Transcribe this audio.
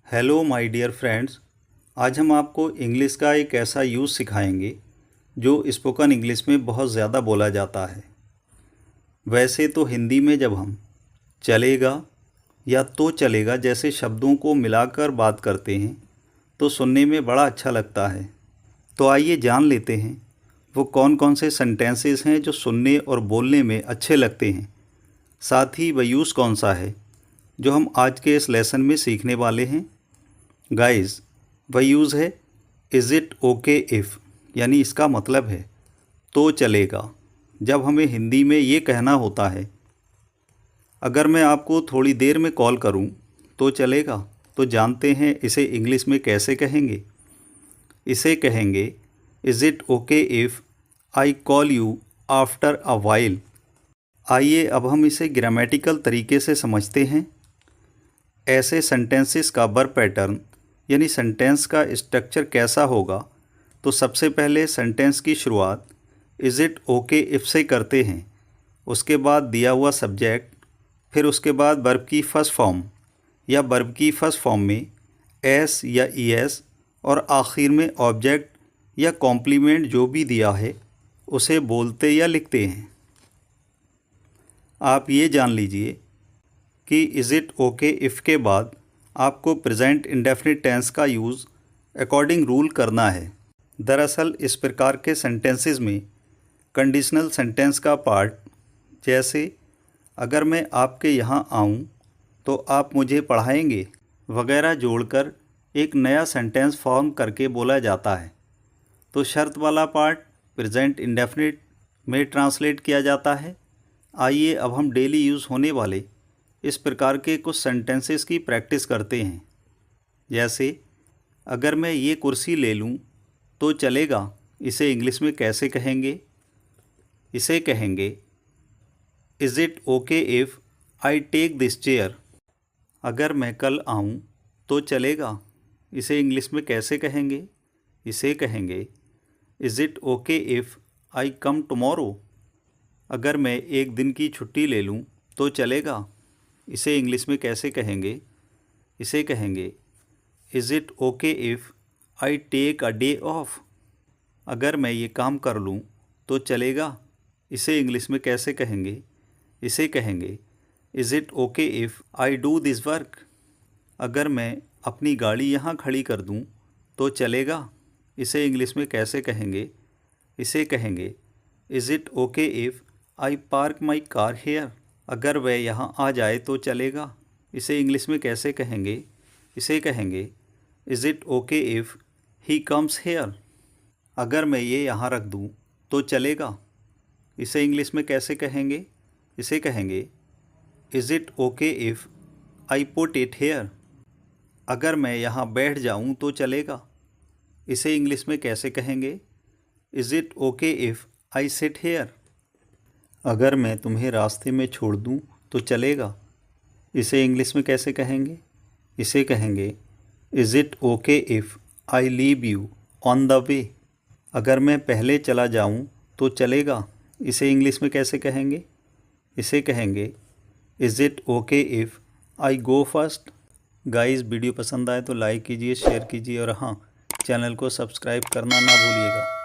Hello my dear friends. आज हम आपको इंग्लिश का एक ऐसा यूज़ सिखाएंगे जो स्पोकन इंग्लिश में बहुत ज़्यादा बोला जाता है। वैसे तो हिंदी में जब हम चलेगा या तो चलेगा जैसे शब्दों को मिलाकर बात करते हैं तो सुनने में बड़ा अच्छा लगता है। तो आइए जान लेते हैं वो कौन कौन से सेंटेंसेस हैं जो सुनने और बोलने में अच्छे लगते हैं। साथ ही वह यूज़ कौन सा है जो हम आज के इस लेसन में सीखने वाले हैं। गाइस, वह यूज़ है इज़ इट ओके इफ़, यानी इसका मतलब है तो चलेगा। जब हमें हिंदी में ये कहना होता है, अगर मैं आपको थोड़ी देर में कॉल करूं तो चलेगा, तो जानते हैं इसे इंग्लिश में कैसे कहेंगे। इसे कहेंगे is it okay if I call you after a while. आइए अब हम इसे ग्रामेटिकल तरीके से समझते हैं। ऐसे सेंटेंसेस का वर्ब पैटर्न यानी सेंटेंस का स्ट्रक्चर कैसा होगा, तो सबसे पहले सेंटेंस की शुरुआत इज़ इट ओके इफ़ से करते हैं। उसके बाद दिया हुआ सब्जेक्ट, फिर उसके बाद वर्ब की फर्स्ट फॉर्म या वर्ब की फर्स्ट फॉर्म में एस या ईएस और आखिर में ऑब्जेक्ट या कॉम्प्लीमेंट जो भी दिया है उसे बोलते या लिखते हैं। आप ये जान लीजिए कि इज़ इट ओके इफ़ के बाद आपको प्रेजेंट इंडेफिनिट टेंस का यूज़ अकॉर्डिंग रूल करना है। दरअसल इस प्रकार के सेंटेंसेस में कंडीशनल सेंटेंस का पार्ट, जैसे अगर मैं आपके यहाँ आऊँ तो आप मुझे पढ़ाएंगे वगैरह जोड़कर एक नया सेंटेंस फॉर्म करके बोला जाता है। तो शर्त वाला पार्ट प्रेजेंट इंडेफिनिट में ट्रांसलेट किया जाता है। आइए अब हम डेली यूज़ होने वाले इस प्रकार के कुछ सेंटेंसेस की प्रैक्टिस करते हैं। जैसे अगर मैं ये कुर्सी ले लूँ तो चलेगा, इसे इंग्लिश में कैसे कहेंगे। इसे कहेंगे is it okay if I take this chair. अगर मैं कल आऊँ तो चलेगा, इसे इंग्लिश में कैसे कहेंगे। इसे कहेंगे is it okay if I come tomorrow. अगर मैं एक दिन की छुट्टी ले लूँ तो चलेगा, इसे इंग्लिश में कैसे कहेंगे। इसे कहेंगे is it okay if I take a day off. अगर मैं ये काम कर लूँ तो चलेगा, इसे इंग्लिश में कैसे कहेंगे। इसे कहेंगे is it okay if I do this work. अगर मैं अपनी गाड़ी यहाँ खड़ी कर दूँ तो चलेगा, इसे इंग्लिश में कैसे कहेंगे। इसे कहेंगे is it okay if I park my car here. अगर वह यहाँ आ जाए तो चलेगा, इसे इंग्लिश में कैसे कहेंगे। इसे कहेंगे is it okay if he comes here. अगर मैं ये यहाँ रख दूँ तो चलेगा, इसे इंग्लिश में कैसे कहेंगे। इसे कहेंगे is it okay if I put it here. अगर मैं यहाँ बैठ जाऊँ तो चलेगा, इसे इंग्लिश में कैसे कहेंगे। Is it okay if I sit here. अगर मैं तुम्हें रास्ते में छोड़ दूँ तो चलेगा, इसे इंग्लिश में कैसे कहेंगे। इसे कहेंगे is it okay if I leave you on the way. अगर मैं पहले चला जाऊँ तो चलेगा, इसे इंग्लिश में कैसे कहेंगे। इसे कहेंगे is it okay if I go first. Guys, video पसंद आए तो लाइक कीजिए, शेयर कीजिए और हाँ, चैनल को सब्सक्राइब करना ना भूलिएगा।